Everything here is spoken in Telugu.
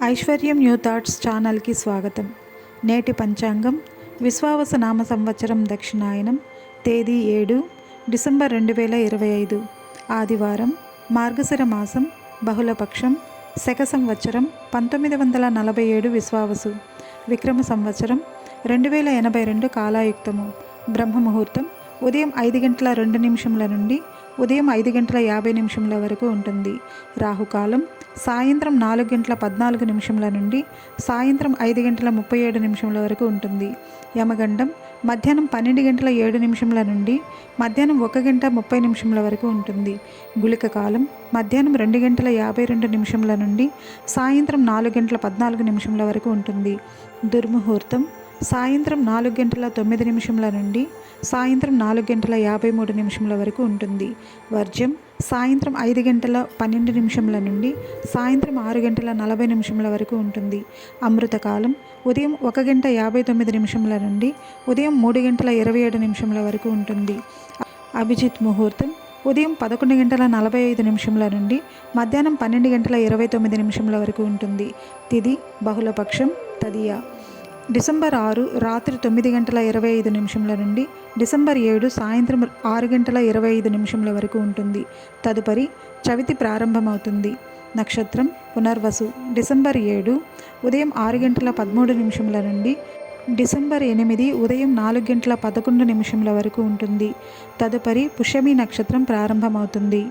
ఐశ్వర్యం న్యూ థాట్స్ ఛానల్కి స్వాగతం. నేటి పంచాంగం విశ్వావస నామ సంవత్సరం దక్షిణాయనం, తేదీ 7 డిసెంబర్ 2025, ఆదివారం, మార్గశిర మాసం, బహుళపక్షం, శక సంవత్సరం 1947 విశ్వావసు, విక్రమ సంవత్సరం 2082 కాలాయుక్తము. బ్రహ్మముహూర్తం ఉదయం 5:02 నుండి ఉదయం 5:50 వరకు ఉంటుంది. రాహుకాలం సాయంత్రం 4:14 నుండి సాయంత్రం 5:37 వరకు ఉంటుంది. యమగండం మధ్యాహ్నం 12:07 నుండి మధ్యాహ్నం 1:30 వరకు ఉంటుంది. గుళిక కాలం మధ్యాహ్నం 2:52 నుండి సాయంత్రం 4:14 వరకు ఉంటుంది. దుర్ముహూర్తం సాయంత్రం 4:09 నుండి సాయంత్రం 4:53 వరకు ఉంటుంది. వర్జ్యం సాయంత్రం 5:12 నుండి సాయంత్రం 6:40 వరకు ఉంటుంది. అమృతకాలం ఉదయం 1:59 నుండి ఉదయం 3:27 వరకు ఉంటుంది. అభిజిత్ ముహూర్తం ఉదయం 11:45 నుండి మధ్యాహ్నం 12:29 వరకు ఉంటుంది. తిథి బహుళపక్షం, తదియ. డిసెంబర్ 6 రాత్రి 9:25 నుండి డిసెంబర్ 7 సాయంత్రం 6:25 వరకు ఉంటుంది. తదుపరి చవితి ప్రారంభమవుతుంది. నక్షత్రం పునర్వసు. డిసెంబర్ 7 ఉదయం 6:13 నుండి డిసెంబర్ 8 ఉదయం 4:11 వరకు ఉంటుంది. తదుపరి పుష్యమి నక్షత్రం ప్రారంభమవుతుంది.